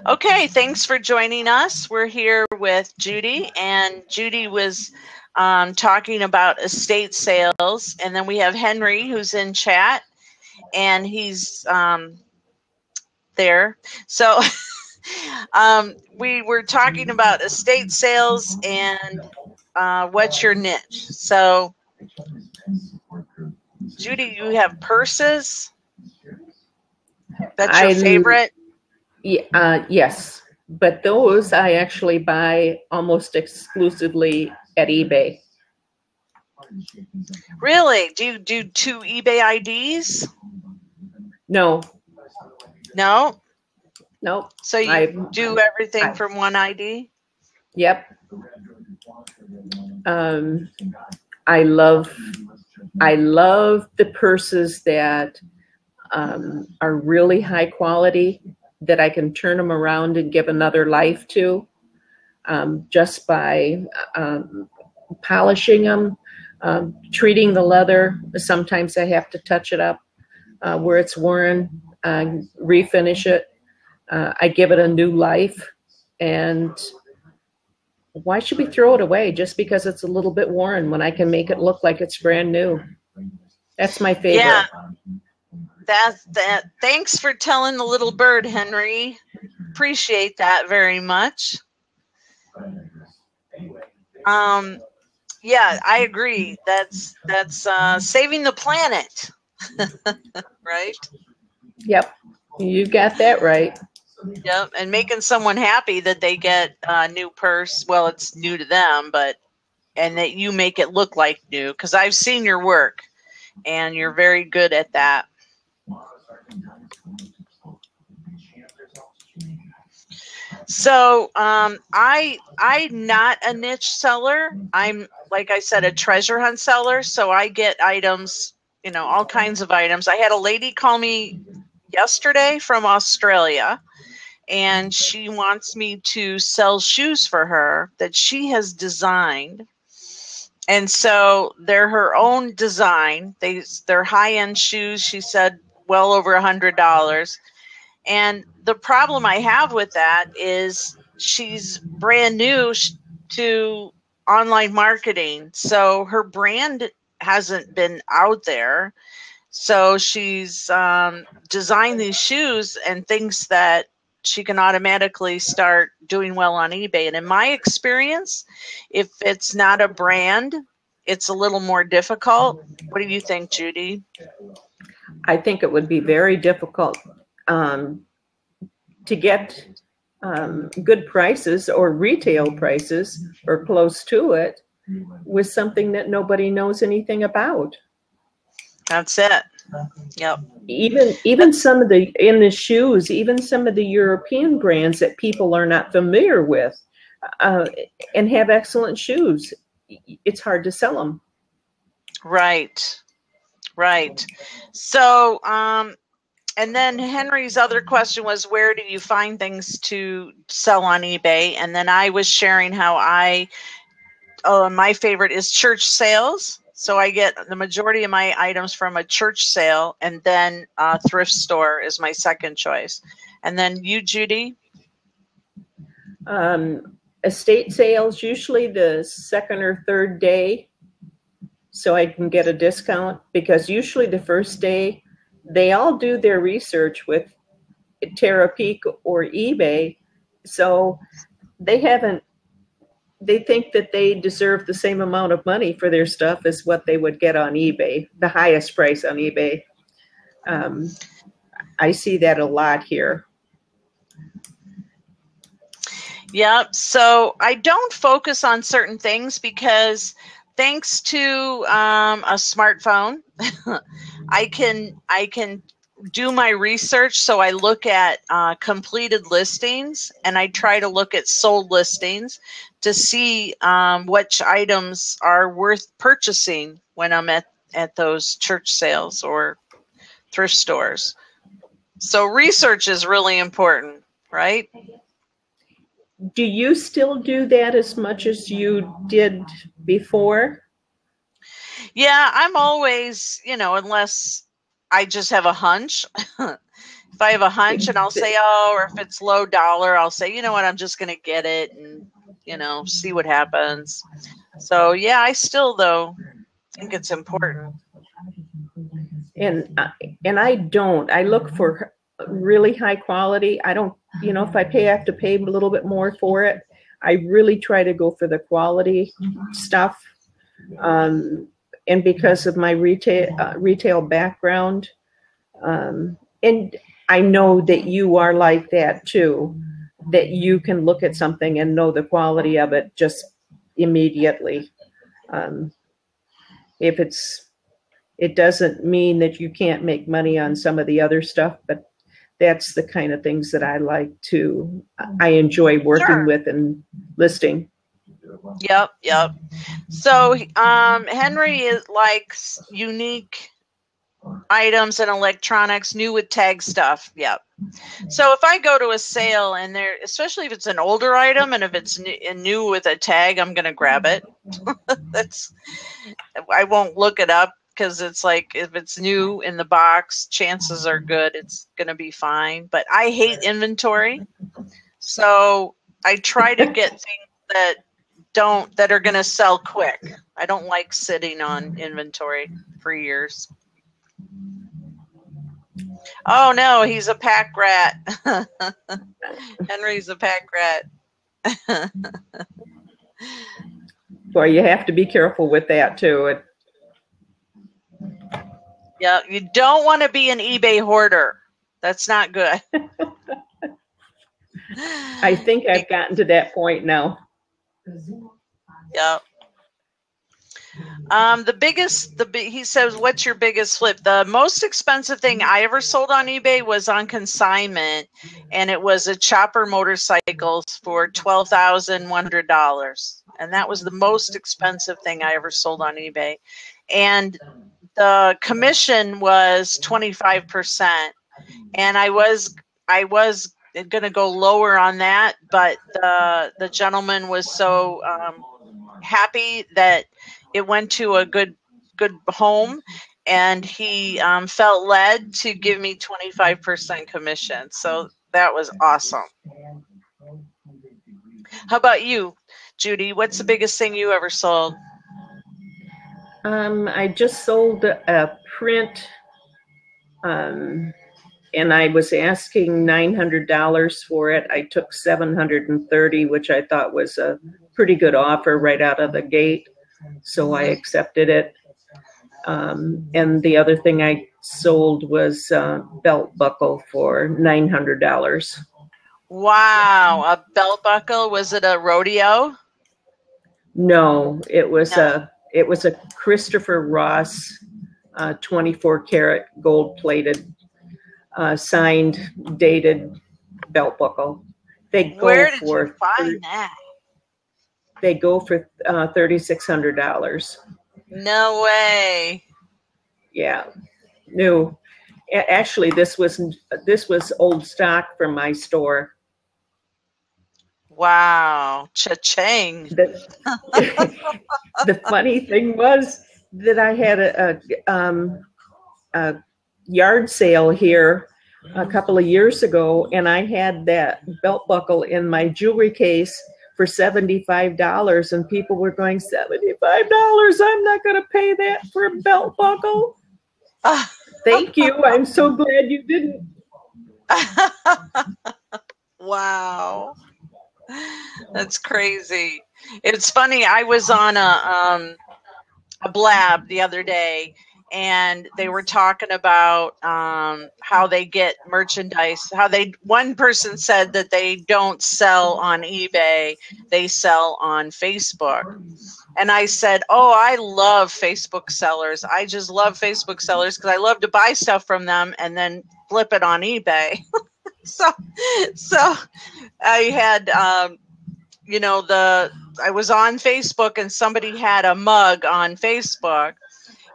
Okay, thanks for joining us. We're here with Judy, and Judy was talking about estate sales, and then we have Henry who's in chat, and he's there. So we were talking about estate sales and what's your niche. So Judy, you have purses. That's your favorite? Yes, but those I actually buy almost exclusively at eBay. Really? Do you do 2 eBay IDs? No. No? Nope. So you do everything from one ID? Yep. I love the purses that are really high quality, that I can turn them around and give another life to, just by polishing them, treating the leather. Sometimes I have to touch it up where it's worn, refinish it. I give it a new life. And why should we throw it away just because it's a little bit worn when I can make it look like it's brand new? That's my favorite. Yeah. That. Thanks for telling the little bird, Henry. Appreciate that very much. Yeah, I agree. That's saving the planet. Right? Yep. You got that right. Yep, and making someone happy that they get a new purse. Well, it's new to them, and that you make it look like new, because I've seen your work and you're very good at that. So I'm not a niche seller. I'm, like I said, a treasure hunt seller. So I get items, all kinds of items. I had a lady call me yesterday from Australia, and she wants me to sell shoes for her that she has designed. And so they're her own design. They're high-end shoes. She said well over $100. And the problem I have with that is she's brand new to online marketing. So her brand hasn't been out there. So she's designed these shoes and thinks that she can automatically start doing well on eBay. And in my experience, if it's not a brand, it's a little more difficult. What do you think, Judy? I think it would be very difficult to get good prices or retail prices or close to it with something that nobody knows anything about. That's it. Yep. Even some of the shoes, even some of the European brands that people are not familiar with, and have excellent shoes, it's hard to sell them. Right. So, and then Henry's other question was, where do you find things to sell on eBay? And then I was sharing how my favorite is church sales. So I get the majority of my items from a church sale, and then a thrift store is my second choice. And then you, Judy? Estate sales, usually the second or third day, so I can get a discount, because usually the first day, they all do their research with Terapeak or eBay, so they think that they deserve the same amount of money for their stuff as what they would get on eBay, the highest price on eBay. I see that a lot here. Yep. So I don't focus on certain things because thanks to a smartphone, I can do my research. So I look at completed listings, and I try to look at sold listings to see which items are worth purchasing when I'm at those church sales or thrift stores. So research is really important, right? Do you still do that as much as you did before? Yeah, I'm always, unless I just have a hunch. If I have a hunch and I'll say, oh, or if it's low dollar, I'll say, you know what, I'm just going to get it and, see what happens. So, yeah, I still, though, think it's important. And I look for really high quality. I don't, if I have to pay a little bit more for it, I really try to go for the quality stuff. And because of my retail background, and I know that you are like that too, that you can look at something and know the quality of it just immediately. It doesn't mean that you can't make money on some of the other stuff, but that's the kind of things that I like to, I enjoy working with and listing. Yep. So Henry likes unique items and electronics, new with tag stuff. Yep. So if I go to a sale and especially if it's an older item and if it's new with a tag, I'm going to grab it. I won't look it up because it's like if it's new in the box, chances are good it's going to be fine. But I hate inventory. So I try to get things that are going to sell quick. I don't like sitting on inventory for years. Oh no, he's a pack rat. Henry's a pack rat. Well, you have to be careful with that too. Yeah, you don't want to be an eBay hoarder. That's not good. I think I've gotten to that point now. Yeah. He says, what's your biggest flip? The most expensive thing I ever sold on eBay was on consignment, and it was a chopper motorcycle for $12,100. And that was the most expensive thing I ever sold on eBay. And the commission was 25%. And I was going to go lower on that, but the gentleman was so happy that it went to a good home, and he felt led to give me 25% commission. So that was awesome. How about you, Judy? What's the biggest thing you ever sold? I just sold a print, and I was asking $900 for it. I took $730, which I thought was a pretty good offer right out of the gate. So I accepted it. And the other thing I sold was a belt buckle for $900. Wow, a belt buckle. Was it a rodeo? No, it was a Christopher Ross 24 karat gold plated signed dated belt buckle. Where did you find that? They go for $3,600. No way. Yeah, no. Actually, this was old stock from my store. Wow, cha-ching. The funny thing was that I had a yard sale here a couple of years ago, and I had that belt buckle in my jewelry case for $75, and people were going, $75? I'm not going to pay that for a belt buckle. Thank you. I'm so glad you didn't. Wow. That's crazy. It's funny. I was on a Blab the other day, and they were talking about how they get merchandise. One person said that they don't sell on eBay, they sell on Facebook. And I said, oh, I love Facebook sellers. I just love Facebook sellers because I love to buy stuff from them and then flip it on eBay. So I had, I was on Facebook, and somebody had a mug on Facebook,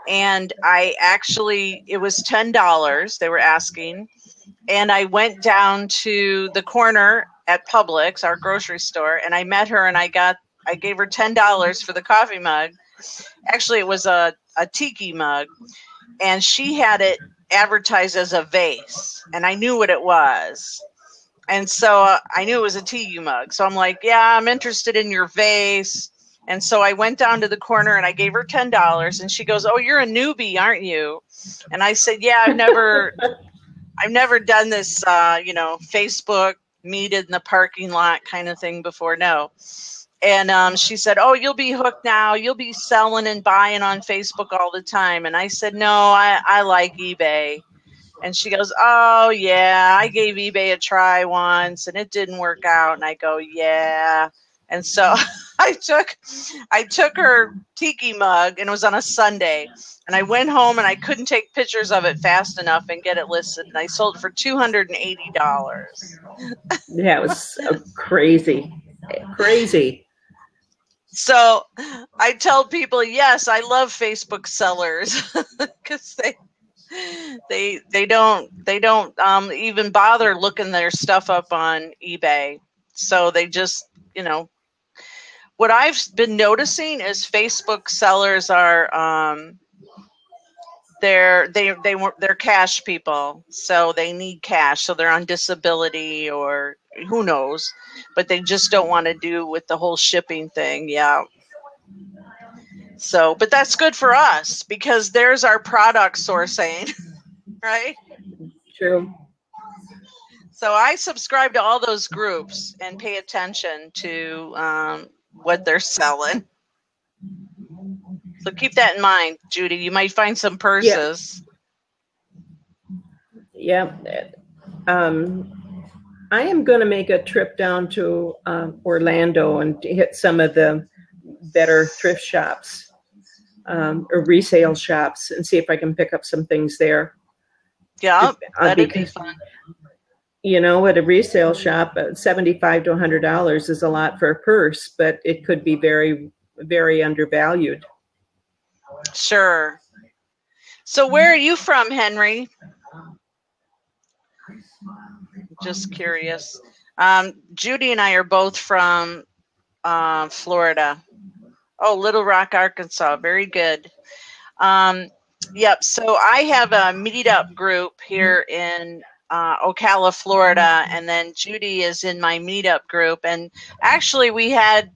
and it was $10 they were asking. And I went down to the corner at Publix, our grocery store, and I met her, and I gave her $10 for the coffee mug. Actually, it was a tiki mug, and she had it advertised as a vase, and I knew what it was. And so I knew it was a tea mug. So I'm like, yeah, I'm interested in your vase. And so I went down to the corner and I gave her $10, and she goes, "Oh, you're a newbie, aren't you?" And I said, "Yeah, I've never done this, Facebook meet in the parking lot kind of thing before. No." And she said, "Oh, you'll be hooked now. You'll be selling and buying on Facebook all the time." And I said, "No, I like eBay." And she goes, "Oh, yeah, I gave eBay a try once and it didn't work out." And I go, "Yeah." And so I took her tiki mug, and it was on a Sunday. And I went home and I couldn't take pictures of it fast enough and get it listed. And I sold it for $280. Yeah, it was crazy. So I tell people, yes, I love Facebook sellers because they don't even bother looking their stuff up on eBay. So they just, what I've been noticing is Facebook sellers are they're cash people, so they need cash, so they're on disability or who knows, but they just don't want to do with the whole shipping thing. Yeah. So, but that's good for us because there's our product sourcing, right? True. So I subscribe to all those groups and pay attention to what they're selling. So keep that in mind, Judy. You might find some purses. Yeah. I am going to make a trip down to Orlando and hit some of the better thrift shops or resale shops and see if I can pick up some things there. Yeah, that'd be fun. At a resale shop, $75 to $100 is a lot for a purse, but it could be very, very undervalued. Sure. So where are you from, Henry? Just curious. Judy and I are both from Florida. Oh, Little Rock, Arkansas. Very good. Yep. So I have a meetup group here in Ocala, Florida, and then Judy is in my meetup group. And actually, we had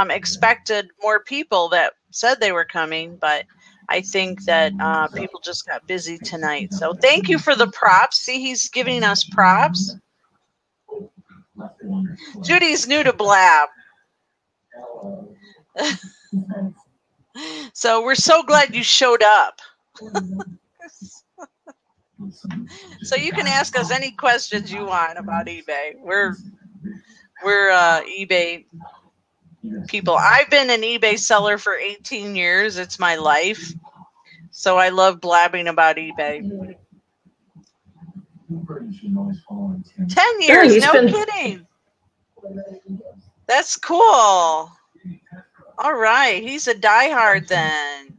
expected more people that said they were coming, but I think that people just got busy tonight. So thank you for the props. See, he's giving us props. Judy's new to Blab. So we're so glad you showed up. So you can ask us any questions you want about eBay. We're eBay people. I've been an eBay seller for 18 years. It's my life. So I love blabbing about eBay. 10 years, no kidding. That's cool. All right, he's a diehard then.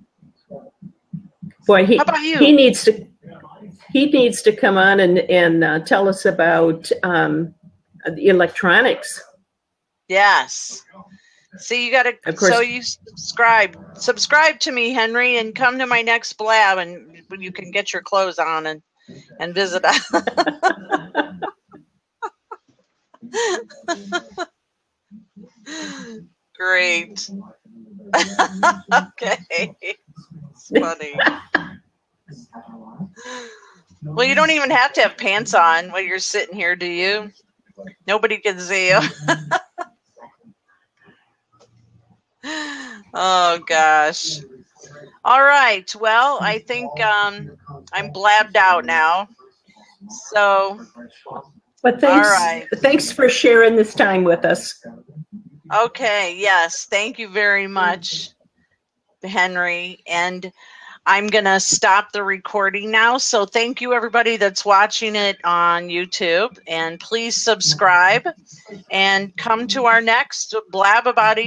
Boy, how about you? He needs to come on and tell us about the electronics. Yes. See, you got to. So you subscribe to me, Henry, and come to my next blab, and you can get your clothes on and visit us. Great. Okay. It's funny. Well, you don't even have to have pants on while you're sitting here, do you? Nobody can see you. Oh, gosh. All right. Well, I think I'm blabbed out now. So, but thanks, all right. Thanks for sharing this time with us. Okay. Yes. Thank you very much, Henry. And I'm going to stop the recording now. So thank you, everybody that's watching it on YouTube. And please subscribe and come to our next Blab About